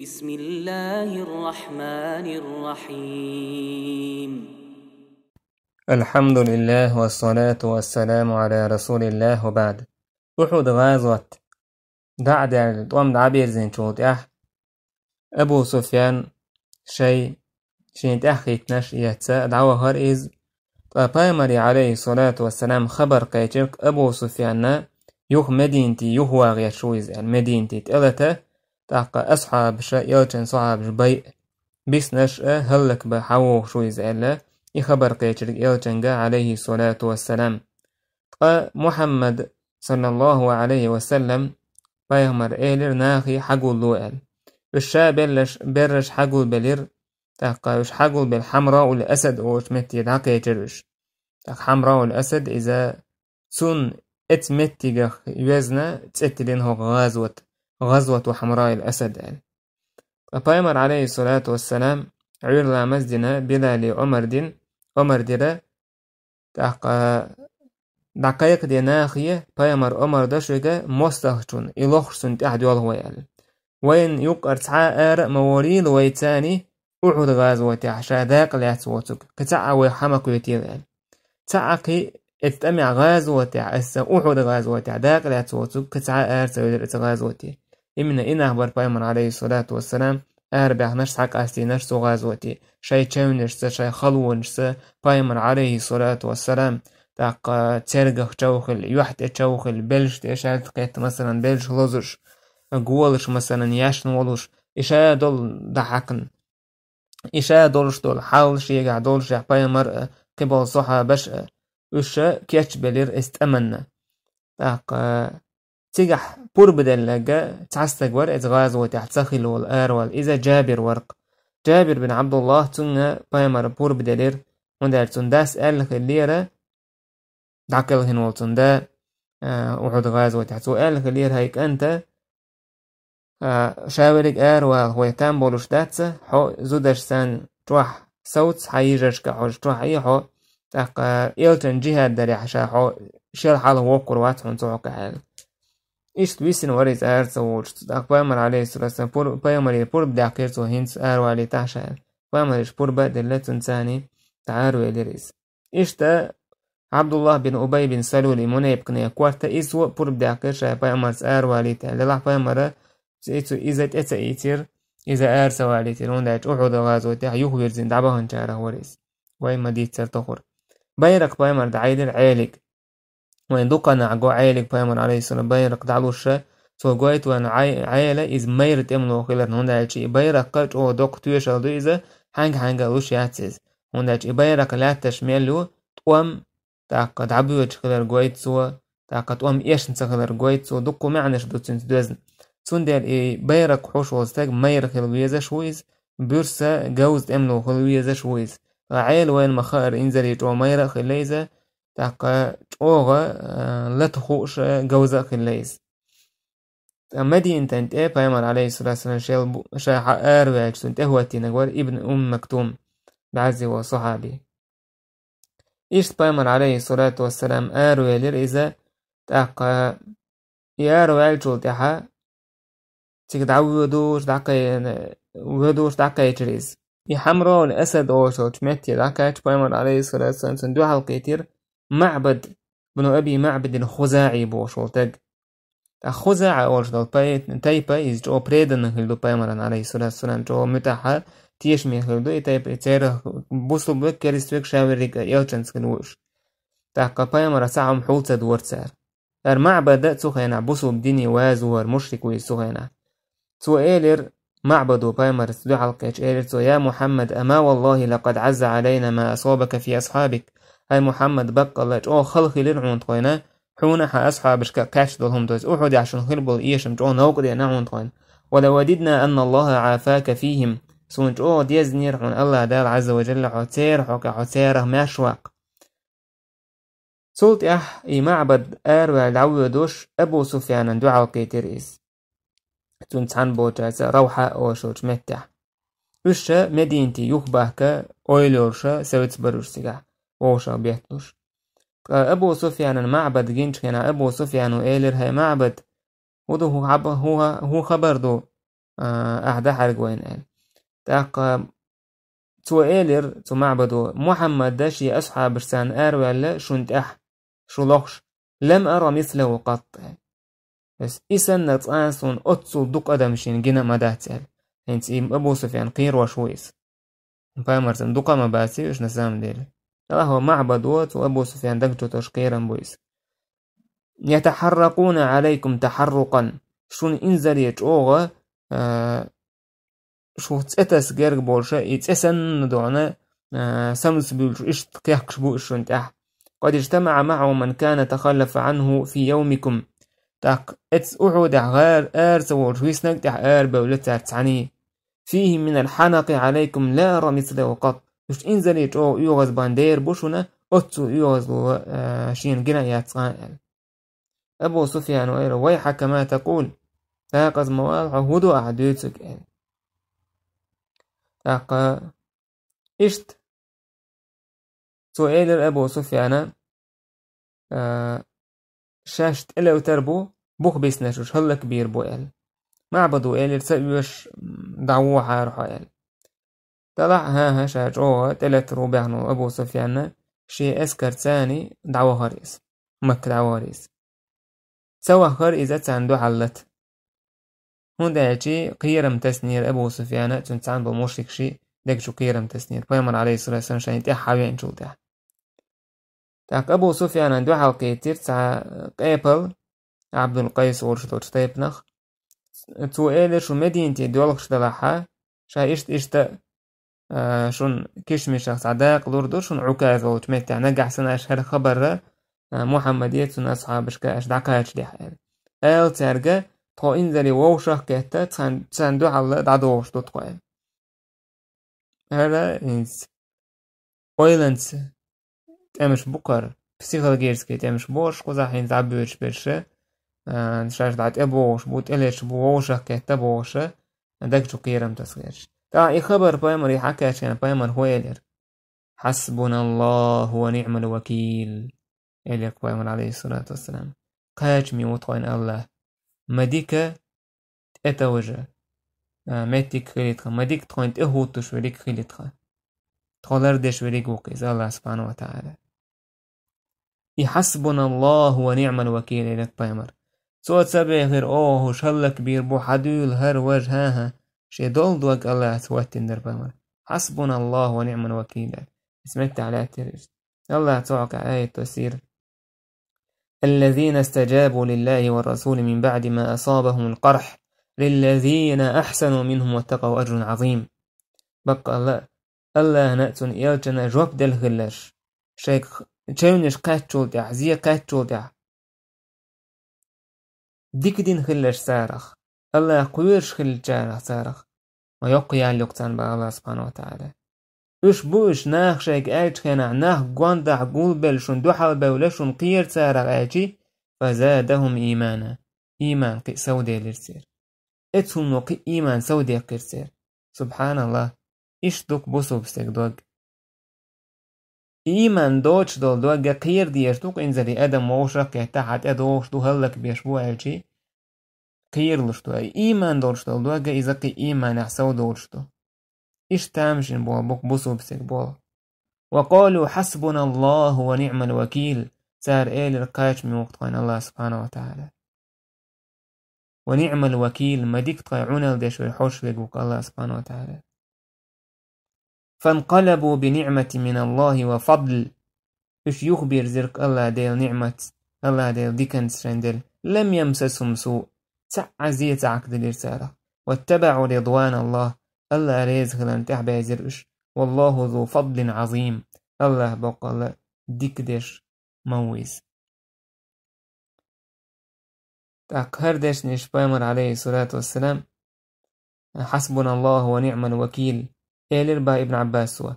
بسم الله الرحمن الرحيم. الحمد لله والصلاة والسلام على رسول الله وبعد. أحد غازوة دعد طوام عبير زين شوت أبو سفيان شين تحقيق نش يتسا دعوة هرئز فبايمري عليه الصلاة والسلام خبر قيترك أبو سفيان يوخ مدينتي يوهوا غير شويز مدينتي تقلتا تحقى أصحاب يلتن صحاب بيء بيس نشأ هلك بحوه شويز ألا يخبر قيترك يلتنغا عليه الصلاة والسلام محمد صلى الله عليه وسلم بايمر إيلر ناخي حقول لوئل الشا برش حقول بلير تحقى وش حقول بالحمراء والأسد وش متي دعقا يترش تحق حمراء والأسد إذا سون اتمتي يوزنا تأتلين هو غزوة حمراء الأسد يعني. بايمر عليه الصلاة والسلام عير مسدنا بلا عمر ديرا تحقى دقائق دي ناخية بايمر عمر دشوغا مستهجون إلوخشون تحد يولهو يعني وين يقر تعاء موريل ويتاني أعود غازوة عشا داق لاتوتك كتعوي حمق يتيل يعني تعاقي اتمع غازوة عسا أعود غازوة داق لاتوتك كتعاء سويدر غازوة إمنا إن أخبر بايمر عليه الصلاة والسلام أربع نشتحق أستي نشتو غازوة شاي تشاونشتا شاي خلونشتا بايمر عليه الصلاة والسلام تاق ترغخ توخل يوحت توخل بلش تشالت قيت مثلا بلش لوزش قولش مثلا ياشن ولوش إشاء دول ضحكن إشاء دولش دول حاولش يقع دولش يحبايا مرأة قبل صحة بشأة وشا كيتش بلير استأمنا تاق تيجح بور بدلقة تعستق ور إتغاز وتحتسخل والآروال إذا جابر بن عبد الله تنغ بايمر بور بدلير وندال تنداس ألخ الليرة دعكل هنولتون دا وحد غازوة تحت سؤال خلير هيك أنت شاورك هو كان بولوش داتسا حو زودش سان تروح صوت حيجرش كحوش تروح أي حو تاق إلتن جهاد داري حشا حو شيل حاله وقر واتحون توقع حال إيش تويسن وريز سووش تاق بايمر عليه الصلاة والسلام بايمر بور بداقير تو هنس والي تحشا بايمر بور بدلتن ثاني تعارو يليريز إيش تا عبد الله بن أبي بن سلول منيب كنا كوارتا إسوا بور بداقير شاي بايمر والي تا للا بايمر إذا تأتير إذا سوالي تيرون دايت أحد غازو تاع يخبر زين دعبهن شاره وريس وين ما ديت تخر بايرق بايمر دعيدر عيلك وين دوقنا عقو عيلك بايمر عليه السلام بايرق دعلوش سو قويت وان عيلة إز مير تملو خلر هون دايت شي بايرق قاج أو دوق تويش أو إذا حنگ لوش ياتسيز هون دايت بايرق لا تشملو توام تاق دعبوش خلر قويت سوا تاق توام إيش نسخلر قويت سو دوقو معنش دوتين تدوزن سندر بايرق حوش وستاق مير خلويزة شويز بورسا جوز املو خلويزة شويز عيل وين مخار انزلي جو مير خليزة تاقا جوغا لا تخوش جوزة خليز مدين تنت بايمر عليه الصلاة والسلام شاح آرواج سنت اهوتي نقول ابن مكتوم بعزي وصحابي إيش بايمر عليه الصلاة والسلام آرواج إذا تاقا يارواج جولتها تقدعودوش دعقا يجريز يحمرو الأسد أوشو تمتي دعقا بايمر عليه الصلاة والسلام سندو حلقيتير معبد بن أبي معبد الخزاعي بوشو تق خزاعي أوشو تايبا إز جو بريدن هلدو بايمر عليه الصلاة والسلام جو متاحة تيشمي هلدو يتايبا يتاير بوصل بكريستوك شاوريك يلچنس كنوش دعقا بايمر ساعم حولتا دورتسار المعبد تسوخينا بوصل بديني وازور مشرك ويسوخينا تو إيلر معبد بايمر سدو حلقيش إيلر تو يا محمد أما والله لقد عز علينا ما أصابك في أصحابك هاي محمد بقى الله جو خلقي لرعون طوينا حونا حا أصحابش كاكاش دولهم دوز أحد عشان خربوا إيشم جو نوقدي نعون طوين ولو وددنا أن الله عافاك فيهم سون جو ديزنير عن الله دال عز وجل حتير حكا حتيره ماشواق سولت إي معبد والعوي دوش أبو سفيان دو حلقيتير تنتعن بوجازة روحة أوشوش متح وشا مدينتي يخبهك أويلورشا سويت بروشتك ووشا بيهتوش أبو سفيان المعبد جينش كان أبو سفيان وإيلر هاي معبد وده هو خبر دو أحدا حرق وين قال تاق تو إيلر تو معبدو محمد داشي أصحاب سان ولا شنت شو لخش لم أرى مثله قط بس إسن نتقاسون أتصو دق أدمشين جنا مداتل هنت أبو سفيان قير وشويس فامرتن دق ما باسي وش نسام ديل هو معبد وأبو سفيان دقتو تشقيرا بويس يتحرقون عليكم تحرقا شون إنزل يتشوغ شو تأتس جرق بولشة يتأسن دعنا سمس بيلش إشت كيحكش بو إشون تأح قد اجتمع معه من كان تخلف عنه في يومكم تاق اتس أحود غير سوور شويسنك تح بولتها تعني فيه من الحنق عليكم لا أرى مثله قط مش إنزل يتشوغ يوغز باندير بوشنا أتسو يوغز شين جنا يتسان أبو سفيان ويحك ما تقول تاقز مواضع هدو أحدوثك تاق إشت سؤال أبو سفيان شاشت إلا وتربو بوخ بيسنشوش هلا كبير بو معبدو تسألوش دعوه حارحو طلع ها شاجوه تلت ربعنو أبو سفيان شي أسكر تاني دعوه هريس مك دعوه هريس سوى خر إذا تاندو حلت هون دايجي قيرم تسنير أبو سفيان تنسان بمشرك شي ديك شو قيرم تسنير بيمر عليه الصلاة والسلام شاين تحاوين شو تاك أبو سفيان عنده حلقيتير تا قيبل عبد القيس ورشتور شتيبنخ تو إيلر شو مدينتي دولخ شتلحا شا إشت شون كشمي شخص عداق لوردو شون عكاز وتمت يعني نقع سنة أشهر خبر محمدية سنة أصحابش كاش دعكاش دي حيال تارجا تو إنزلي ووشخ كيتا تساندو على دعدو وشتو تقوين هذا إنس أويلنس تأمش بكر بسيخالجيرسكي تأمش بوش قزاحين زعبوش برشة شاش دعت أبوش بوت إليش بووشخ كيتا بوشة داك شو قيرم تسغيرش تا خبر بايمر يحكاش يعني بايمر هو إلير حسبنا الله ونعم الوكيل إلير بايمر عليه الصلاة والسلام قاش ميوتوين الله مديكا اتوجه متيك خليتها مديك تخوين تهوتو شوريك خليتها تخولر دي شوريك وقيز الله سبحانه وتعالى يحسبنا الله ونعم الوكيل إليك بايمر سوى تسابع غير اوه شل كبير بو حدول هر وجهها شي دول دوك الله تواتي ندر بايمر حسبنا الله ونعم الوكيل اسمت على تريش الله توعك آية تسير الذين استجابوا لله والرسول من بعد ما أصابهم القرح للذين أحسنوا منهم واتقوا أجر عظيم بقى الله نأتون إيالتنا جواب دل غلاش شيخ تشونش قاتشول دع زي قاتشول دع ديك دين خلاش سارخ الله قويرش خل جارخ سارخ ما يقيا اللقتان بقى الله سبحانه وتعالى وش بوش ناخ شيك آيت خينا ناخ قواندع قول بلشون دوحال بولشون قير سارخ آيتي فزادهم إيمانا إيمان قي سودي لرسير اتهم نقي إيمان سودي قرسير سبحان الله إيش دوك بوسو بستك دوك إيمان دوش دول دوك قير ديش دوك إنزلي أدم ووشك تحت أدوش دو هلك بيشبو آيتي قير لشتو إيمان دوش دول دوك إذا قي إيمان أحسو دوشتو إيش تامشن بول بوك بوسو بستك بول وقالوا حسبنا الله ونعم الوكيل سار إيل رقاش من وقت قين الله سبحانه وتعالى ونعم الوكيل مديك طيعون الدش والحوش لقوك الله سبحانه وتعالى فانقلبوا بنعمة من الله وفضل إيش يخبر زرك الله ديل نعمة الله ديل ديكن سرندل لم يمسسهم سوء تعزية تعقد الإرسالة واتبعوا رضوان الله الله ريزق لن تحبه زرش والله ذو فضل عظيم الله بقى الله ديك ديش مويز تأكهر ديش نشبامر عليه الصلاة والسلام حسبنا الله ونعم الوكيل إيلر با ابن عباس سوا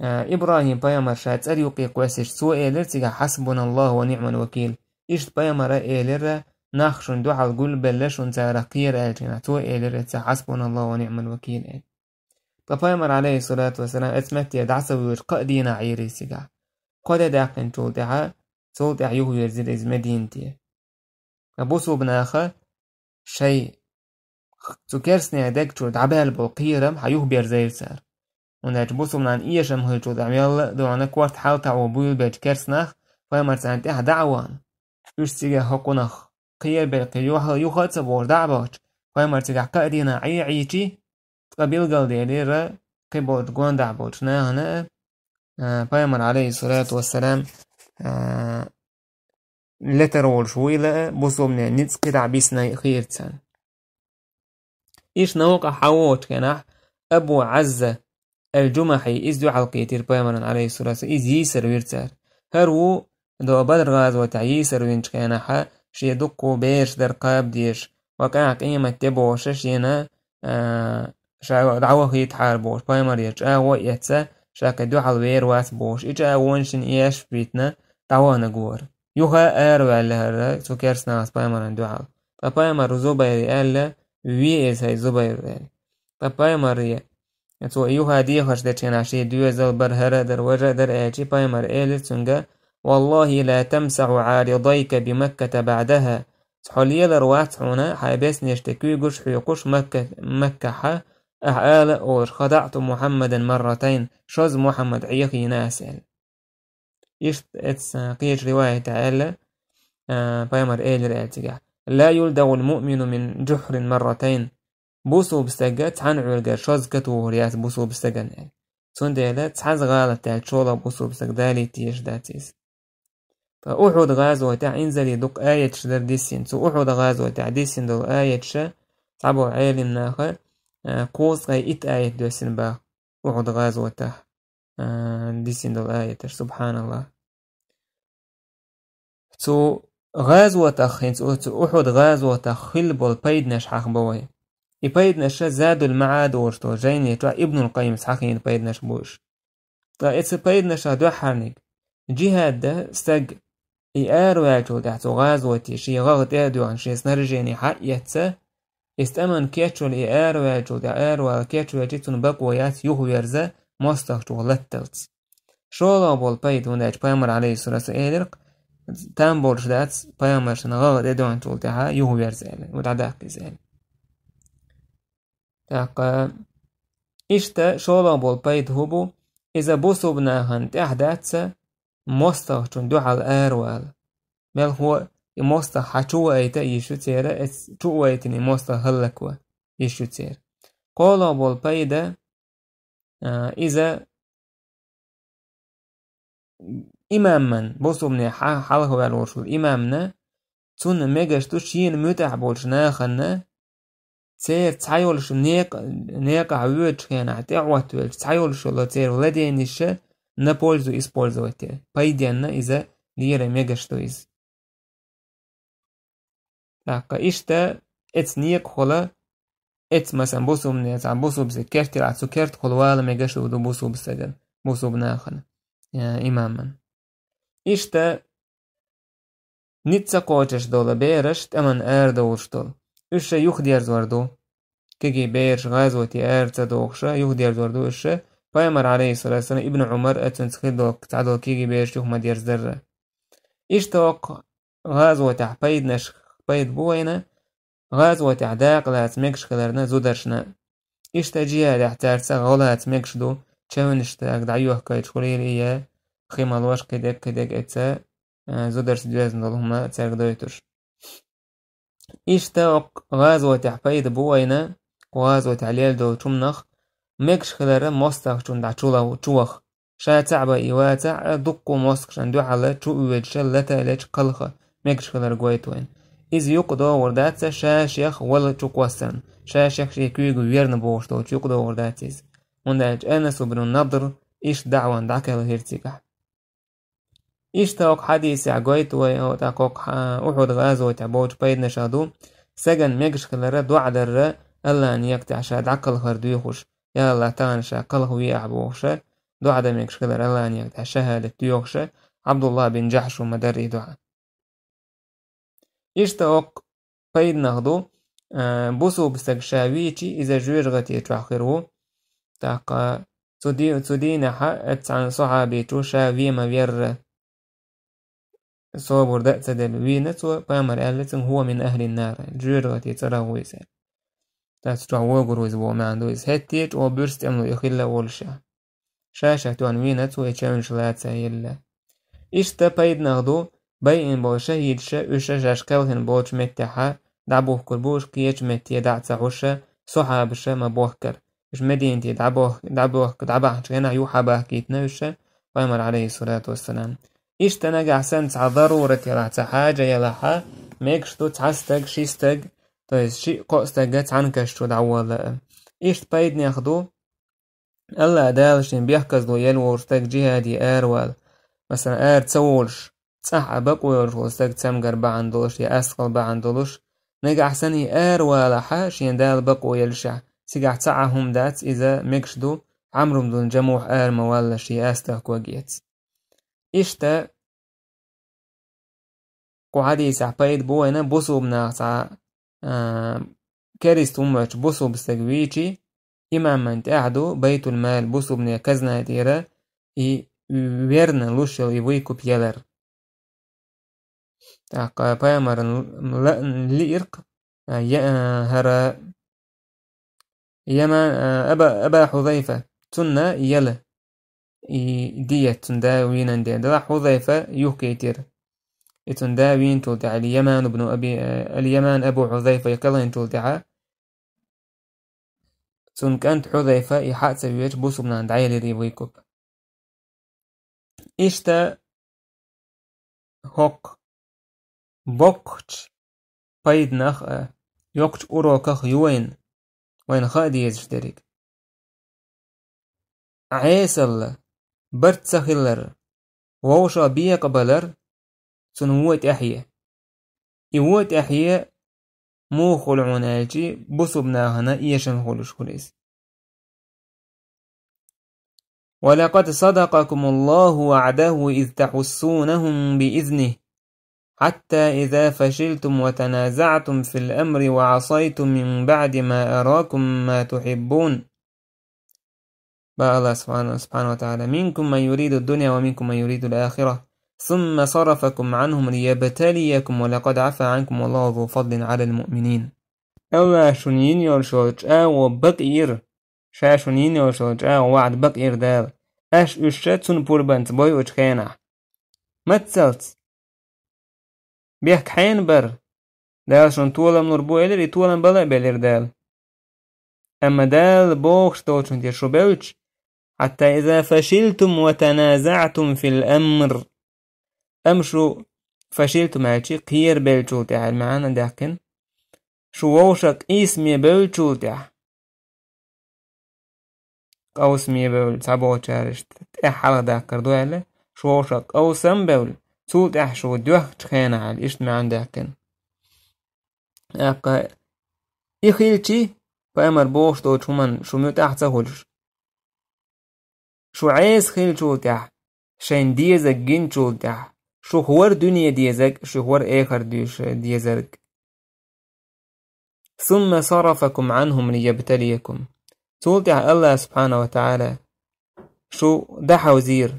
إبراهيم بايمر شات أريوقي قواسش سوا إيلر تيغا حسبنا الله ونعم الوكيل إشت بايمر إيلر ناخشن دوحة القول بلشن تارقير آلتنا تو إيلر إتسا حسبنا الله ونعم الوكيل بايمر عليه الصلاة والسلام أتمتي دعسوي وشقا دينا عيري سيغا قد داقن تولدها تولدها يهو يرزل إز مدينتي أبوسو بناخا شيء zu kersne dek chu dabel bol qiram hayuh ber zeilsar und ech busum nan ieshem hol chu damel do ana kwart halta o bul bet kersnach paimar sant da'wan üstige hokunach qiyar bel qiyuha yuhatsa bor da'bach paimar tiga qadina aiichi qabil gal delira qibol gon da'bach na hana paimar alayhi salatu wassalam لترول شويلة بصومنا نتسقي دعبيسنا خيرتان إيش نوقع حووت كنح أبو عزة الجمحي إز دو حلقيتير بايمران عليه الصلاة والسلام إز يسر ويرتار هرو دو بدر غازوة يسر وينش كنحا شي دقو بيش در قاب ديش وكان قيمة تبوش شينا شا دعوة خيط حاربوش بايمر يرش يتسا شاك دو حلوير واس بوش إيجا وانشن إيش بيتنا دعوة نقور يوها أروع لهذا سكرس ناس بايمر دعاء بايمر زبير ألا ويس هاي زبير بايمر تو يوها دي خش دتشنا شي دوزل برهرة در وجه در أجي بايمر ألا تنجا والله لا تمسح عارضيك بمكة بعدها تحلي لروات هنا حابس نشتكي قش حيقش مكة ح أحال أور خدعت محمدا مرتين شوز محمد عيقي ناسل قيش رواية تعالى بايمر إيلر اعتقاع لا يلدغ المؤمن من جحر مرتين بوسو بستقى تحن عرقا شوز كتو رياس بوسو بستقى سندالة تحز غالة تاعت شولا بوسو بستقى دالي تيش داتيس فأحد غازوة تاع إنزلي دوك آية شدر ديسين سو أحد غازوة تاع ديسين دو آية شا تعبو عالم ناخر قوس غاي إت آية دوسين با أحد غازوة تاع ديسين دو آية سبحان الله تو غازوة تخين تو أحد غازوة تخيل بول بيدنش حق بوي يبيدنش زادوا المعاد ورشتو جيني تو ابن القيم سحقين بيدنش بوش تا اتس بيدنش دو حرنق جهاد ده استق إيار واجو تحتو غازوة شي غغت ادو عن شي سنرجيني حق يتسا استمن كيتشو الإيار واجو دا إيار والكيتشو يجيتون بقويات يوهو يرزا مستخشو لتلت شولا بول بيد وناج بايمر عليه الصلاة والسلام تنبولش داتس بايمرش نغغت ادو عن شول تاها يوهو يرزا وتعداق زال تاقا إشتا شولا بول بيد هبو إذا بوسو بناهن تحداتسا مستخشون دو على الأروال مال هو مستخ حشو ايتا يشو تيرا شو ايتني مستخ هلكوا يشو تير قولا بول بيدا إذا إمامن بوسو بني حاله والورشو إمامنا تون ميغشتو شين متع بولش ناخنا تير تايولش نيق عويتش كان عتعوات ويلش تايولش الله تير ولدينيش نبولزو использовать пойденно إذا ليرة ميغشتو إز تاقا إشتا إتس نيق خلا إتس مثلا بوسو بنيت عن بوسو بسكرت العسو كرت خلوالا ميغشتو دو بوسو بسجن بوسو بناخن إماما إشتا نتسا قوچش دولا بيرش تمن دورش دول إشتا يوخ دير زوردو كيكي بيرش غازوتي تدوخشا يوخ دير زوردو إشتا بايمر عليه الصلاة والسلام ابن عمر أتنسخدوك تعدو كيجي بيش يوم مدير زرة إشتوق غازوة تح بيدنش بيد بوينة غازوة تح داق لا تمكش كلرنا زودرشنا إشتاجيها لحتارسا غولا تمكش دو چونشتاق دعيوه كايت شولير إياه خيمة الوش كدك إتسا زودرش دوازن دولهما تساق دويتوش إشتوق غازوة تح بيد بوينة وغازوة تعليل دو تمنخ مكش خلارا مستخ چون دا چوخ شا تعبا إيواتع دقو مستخ شان دو حالا چو إيواتشا لتا لچ قلخ مكش خلار قويتوين إذ يقضو ورداتسا شا شيخ ولا چوكوستان شا شيخ شيكويقو ويرن بوشتو يقضو ورداتيز ونداج أنس بن النضر إيش دعوان دعكا الهرتيكح إيش تاوك حديث عقويتوين أو تاقوك أحد غازو تعبوش بايدنا شادو سجن مكش خلارا دو عدر ألا أن يقتع شا دعكا الهردويخوش يا الله تعالى شا قله ويعبوشا دو عدم يكشكدر الله أن يقتع شهادة ديوخشا عبد الله بن جحش ومدري دعا إشتاق قيد نخدو بوسو بستق شاويتي إذا جويرغتي يتوخرو تاقا تدين حقت عن صحابيتو شاوي مبير صوبر دأت دلوينة وبامر ألتن هو من أهل النار جويرغتي تراهو يسال تاتشو وغروز بو ما عنده هتيج او برست املو يخيلا ولشا شاشة تنوينت ويتشاون شلات سايلا إشتا بايد نغدو باي إن بوشا يدشا إشا جاشكالهن بوش متحا دعبوه كربوش كيش متيا دعتسا عشا صحابشا ما بوهكر إش مدينتي دعبوه دعباه شغينا يوحا باهكيتنا إشا ويمر عليه الصلاة والسلام إشتا نجع سنس ضرورة يلعتسا حاجة يلحا ميكشتو تحستق شيستق تويس شي قوستق تعنكشتو دعوالا إشت بايد ناخدو ألا دالشين بيحكزلو يلورستق جهادي آروال مثلا تسولش صح بقويرش وستك تسمقر بعندلش يا أسقل بعندلش نجع سني ولا حاش يندال بقوي يلشع سيقع تعهم دات إذا مكشدو عمرم دون جموح موالش يا أستك وقيت إشتا قعدي سعبايد بوينا بوصوب ناقصع كاريست أموش بوصوب استقويتي إمام من تعدو بيت المال بوصوب نيا كزنا ديرا ويرنا لوشل يويكو بيالر تاقا بايمر لئرق هرا يما أبا حذيفة تنا يلا دية تندا وين دلا حذيفة يوكيتر تندا وين تولتع اليمان ابن أبي اليمان أبو حذيفة يكلين تولتع تن كانت حذيفة يحات سويش بوسو من عند عيلي ريويكوب إشتا هوك بوكش بايد نخ يوكش أوروكخ يوين وين خادي يزشترك عيسل برت سخيلر ووشا بيا قبلر سنوات أحيا يوات أحيا مو خلعوناجي بصبنا هنا إيشن خلوش خليس ولقد صدقكم الله وعده إذ تحسونهم بإذنه حتى إذا فشلتم وتنازعتم في الأمر وعصيتم من بعد ما أراكم ما تحبون بقى الله سبحانه وتعالى منكم من يريد الدنيا ومنكم من يريد الآخرة ثم صرفكم عنهم ليبتليكم ولقد عفى عنكم والله ذو فضل على المؤمنين أولا شنين يرشوش بقير شاشنين يرشوش وعد بقير دال أش أشتسون بوربانت بوي وشخينا ما تسلت بيحك حين بر دال شن طولم نور بويلر يطولم بلا بلر دال أما دال بوخش توشن تيشو بوش حتى إذا فشلتم وتنازعتم في الأمر أمشو فشلتم عشي قير بلشو تاع المعنى داكن شو ووشك اسمي بلشو تاع أو اسمي بل تابو تشارشت إحلا داكر دوالة شو ووشك أو سنبل تولت أحشو دوخ تخينا على إيش معن داكن أقا إخيلتي فأمر بوش دوت شو ميوت أحتهولش شو عايز خيل شولتح شين ديزك جن شولتح شو خوار دنيا ديزك شو خوار آخر ديزك ثم صرفكم عنهم ليبتليكم شولتح الله سبحانه وتعالى شو دحا وزير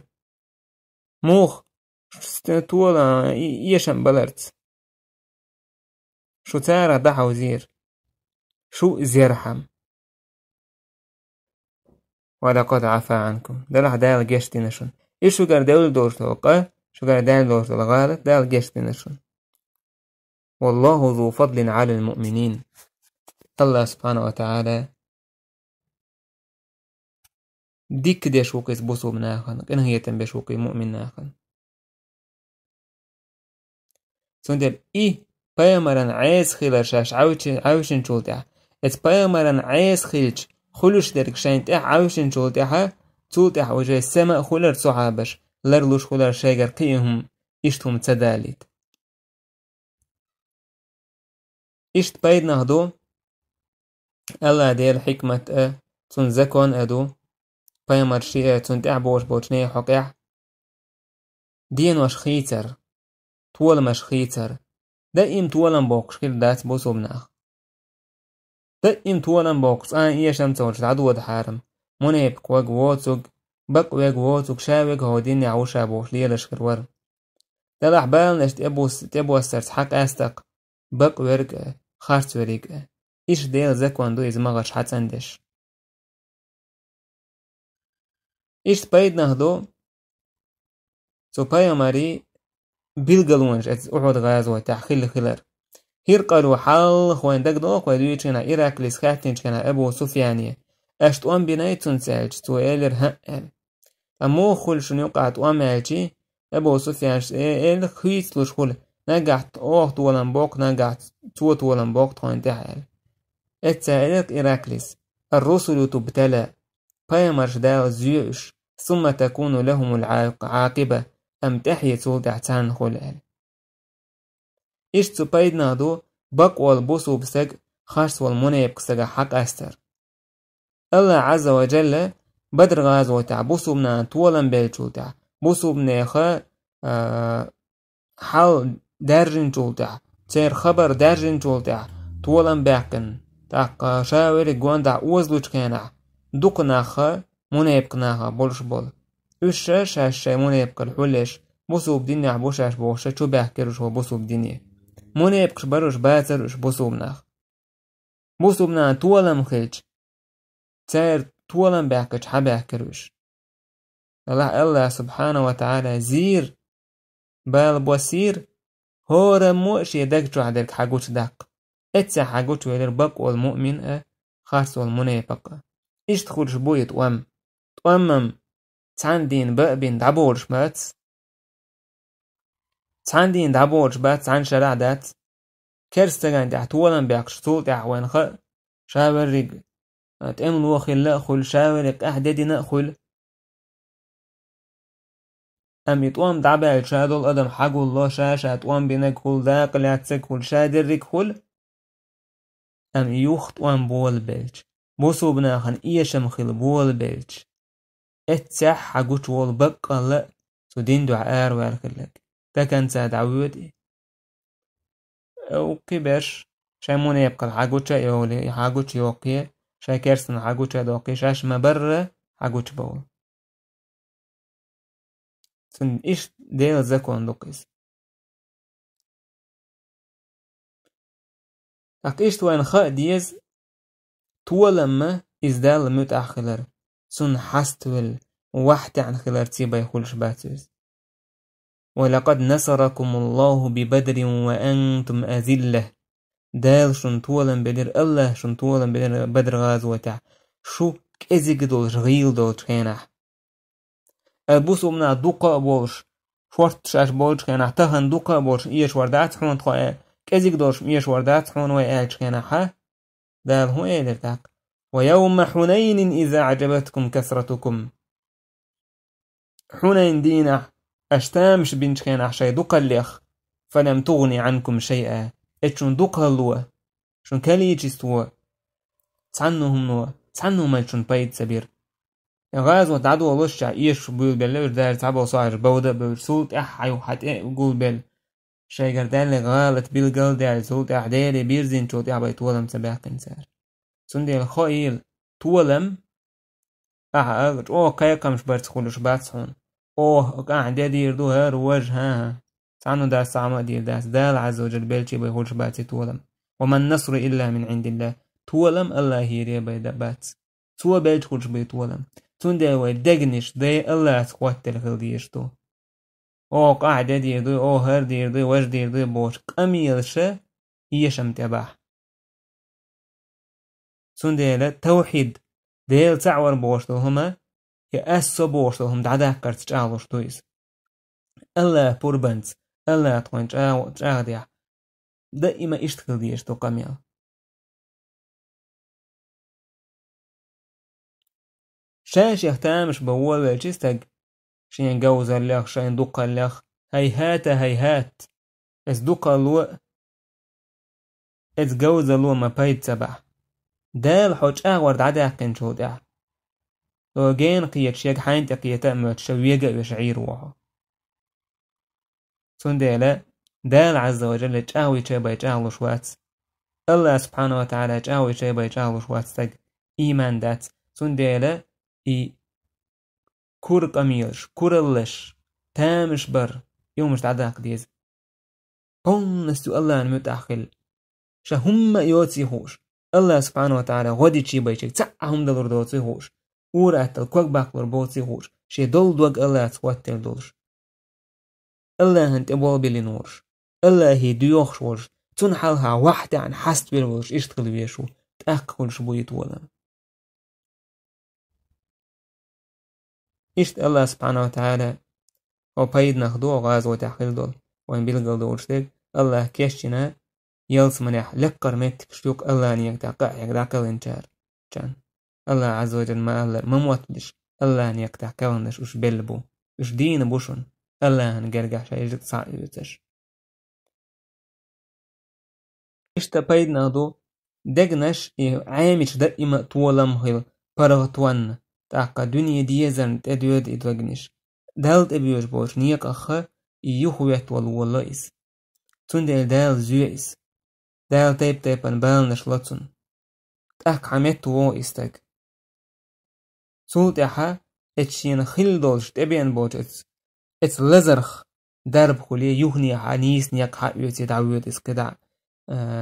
موخ طولا يشن بلرت شو تارا دحا وزير شو زيرحم ولقد عفا عنكم دلح دال جشتي نشون إيشو قال دول دور توقع شو قال دال دور تلغالت دال جشتي نشون والله ذو فضل على المؤمنين الله سبحانه وتعالى ديك دي شوكي سبوسو بناخن إن هي تنبشوكي مؤمن ناخن سندل بايمران عايز خيلر شاش عاوشن شولتح بايمران عايز خيلش خلوش درك شاينت عاوشن شولتها تولتح وجه السماء خلر صحابش لرلوش خلر شايقر قيهم إشتهم تداليت إشت بايد نهدو الله دير حكمة تنزكون أدو بايمر شيء تنتع بوش بوشني حقيح دين وش خيتر طول مش خيتر دائم طولا بوكش خير دات بوسو بناخ دائم طولا بوكس إيشم تورش عدو دحارم منيبك وق ووتسوك بق وق ووتسوك شاوك هودين يعوشا بوش ليلش كرور دلح بالنش تبو السرس حق أستق بق ورق خارت ورق إيش ديل زكوان دو إز مغش حتى عندش إيش بايدنا هدو سو باياماري بيلغلونش أتس أحد غازو تحخيل خلر هير قالوا حال خوين دك دوق ودويتشنا إيراكليس خاتنش كنا أبو سفيانية أشت أم بنايتون سالج تو إيلر هأل أمو خل شنو يقعد أمالجي أبو سفيان إيل خيس لشخل نجحت أوه طولن بوق نجحت طولن بوق تخوين تحال اتسألك إيراكليس الرسل تبتلى بايمرش داو زيوش ثم تكون لهم العاقبة أم تحيي سولدع تان خلال إيش تبايدنا دو بق والبوسو بسج خاص والمنيب كسجا حق أستر الله عز وجل بدر غازو تاع بوسو بنا طولن بيلجو تاع بوسو بنيخا حال دارجن جولتاع تير خبر دارجن جولتاع طولن باقن تاق شاوري جوان دع اوزلوش كينع دوقناخا منيبقناها بولش بول وش شاش منيبق الحولش بوسو بديني بوشاش بوشا شو باحكرش هو بوسو بديني منيبقش بروش باترش بوسو بناخ بوسو بنا طولن مخيج تير طولن باحكش حباحكرش الله سبحانه وتعالى زير بال بوسير هورا موش يدك جو عدلك حاجوش داق اتسا حاجوش ويلر بق والمؤمن خاص والمنافق إيش تخرج بوي توامم تاندين بقبين دعبورش بات تاندين دعبورش بات تان شرع دات كرستغان دع طولن بيقش طول دع وين خ شاورق تأم لوخل لأخل شاورق أحدادي نأخل أم يتوام دعبال شادل أدم حقو الله شاشة توام بينك خل داق لاتسك خل شادرك خل أم يوخت وام بول بيلج بوسو بناخن إيشم خل بول بيلج اتسح حقوش وول بقى لا سودين دعاء وارخلك تكن ساد عودي أو كبرش شامون يبقى حقوش يولي حقوش يوقي شاكرسن حقوش دوقي شاش ما برا حقوش بول سن إيش ديل زكوان دوقيس أك إيش توين خاء ديز تولما إزدال متأخلر سن حستول وحتى عن خلال تيبا يخولش باتوز ولقد نصركم الله ببدر وأنتم أذلة دال شن طولا بدر الله شن طولا بدر بدر غازوة شو كزيق دولش غيل دولش كينح البوسو منا دوقا بولش شورت شاش بولش كينح تهن دوقا بولش إيش وردات حون تخواه كزيق دولش إيش وردات حون ويألش كينح دال هو إيه لرتاق ويوم حنين إذا عجبتكم كثرتكم حنين دينا أشتامش بنش كان عشاي دوقا الليخ فلم تغني عنكم شيئا اتشون دوقا اللوا شون كالي يجيستوا تعنوهم نوا تعنوهم الشون بايد سبير غاز وتعدوا والوشع إيش بيول بيل دار تعبوا صاعر بودة برسولت أحيو حتى قول بيل شاي قردان غالت بيل قال دار سولت أحدالي بيرزين شوت أحبا يتولم سباح كنسار سندي الخويل تولم أحاقش أوه كايقا مش برتخولش باتسحون أوه قاعد دير دو هر وجهها تعنو داس سعما دير داس دال عز وجل بيلشي بيخولش باتي تولم وما النصر إلا من عند الله تولم الله هيري بيدا بات توا بيلشخولش بيتولم سندي ويدقنش دي الله تقوات الخل ديشتو أوه قاعد دير دو أوه هر دير دو وج دير دو بوش قميلشا يشم تباح سندي توحيد ديل تعور بوشتو هما يأسو بوشتو هم دعدا كرت تشاغلوش تويس الله بوربنز الله تقوين تشاغديا دائما اشتغل ديشتو قميل شاش يهتامش بوال والجستق شين جوز اللخ شين دوق اللخ هيهات اس دوق اللو اس جوز اللو ما بايد سبع دال حوش اغور دعدا قنشو دع لو جين قيت شيك حين تقيتا موت شويقا وشعير وحو سنديلا دال عز وجل تشاوي تشابا يتشاغلو شوات الله سبحانه وتعالى تشاوي تشابا يتشاغلو شوات تق إيمان دات سنديلا إي كور قميلش كورلش تامش بر يومش تعداق ديز قم نستو الله نمتأخل شهم يوتي خوش الله سبحانه وتعالى غدي تشي بيشك تعهم دلور دوتي هوش ورأت الكوك باكلور بوتي هوش شي دول دوغ الله تسواتل دولش الله هنت ابوال بلي نورش الله هي ديوخش ورش تنحلها واحدة عن حست بالورش اشتغل بيشو تأكل شبويت ولن اشت الله سبحانه وتعالى وبايد ناخدو غاز وتحقيل دول وين بيلقل دولشتك الله كيشتنا يلس منح لقر ميتك شتوك الله نيك تقع يقدعكل انشار كان الله عز وجل ما الله مموتلش الله نيك تحكلنش وش بلبو وش دين بوشن الله هنقرقع شايجك صعيبتش اشتا بايد ناخدو دقنش عامش دائما طولم هيل برغتوان تاقا دنيا ديزن تدود ادوغنش دالت ابيوش بوش نيك اخا يوهويت والواللئيس تندل دال زيئيس دال تيب تيبان بالنش لطن تاك عمت وو استك سولت احا اتشين خيل دولش تبين بوش اتس لزرخ درب خليه يوهني احا نيس نيك حقيوتي دعويت اسكدع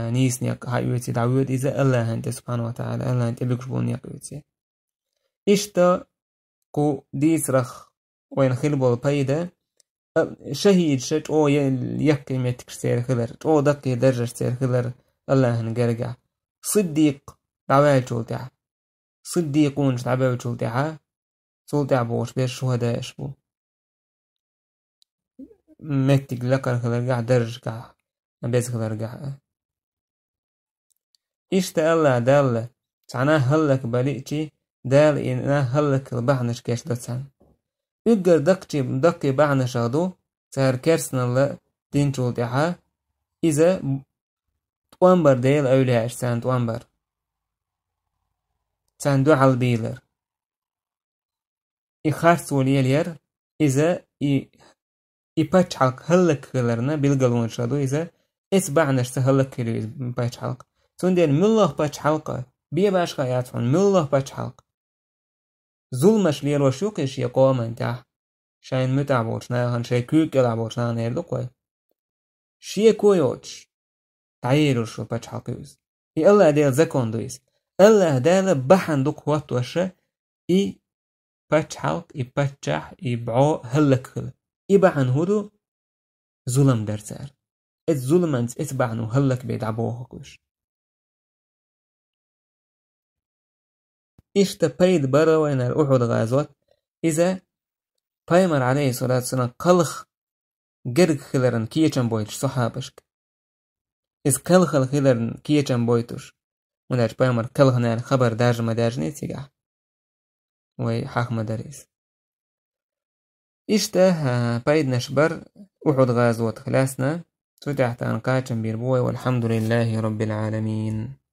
نيس نيك حقيوتي دعويت إذا الله انت سبحانه وتعالى الله انت بكشبون يقيوتي اشتا كو ديسرخ وين خلبو بايدة شهيد شت او يكي متك سير خلر او دقي درجة سير خلر الله نقرقع صديق دعوال شولتها صديقون دعوال شولتها شولتها بوش بيش شهداء اشبو متك لقر خلر قع درج قع بيز خلر قع اشتا الله دالة تعناه هلك بليئتي دال إناه هلك البحنش كيش دتسان يقر دقي بعنش هدو سهر كرسنا الله دين شولتها إذا توانبر ديل أولياء سان توانبر سان دو عالبيلر خارس وليلير إذا باتش حلق هلك خلرنا بيلقلون شادو إذا بعنش سهلك كيلو باتش حلق سون دير ملله باتش حلقة بيه باش خياتفون ملله باتش حلق ظلمش لير وشوكش يقوم انتاح شاين متعبوش ناهن شاي كوك يلعبوش ناهن يلقوي شيه كويوش تعيرو شو باتش حلقيوز الله ديل زكون دويس الله ديل بحن دوك وقت وشه باتش حلق باتشح بعو هلك خل بحن هدو ظلم درسار ظلم انت اتبعنو هلك بيدعبوه كوش اشتبيد برا وين الأحد غازوات إذا بايمر عليه الصلاة والسلام قلخ قرق خلرن كيچن بويتش صحابشك إذ قلخ الخلرن كيچن بويتش وناش بايمر قلخ نال خبر داج ما داج نيتيقع وي حاق مداريس اشته بايد نشبر أحد غازوات خلاسنا فتحت أنقاچن بيربوي والحمد لله رب العالمين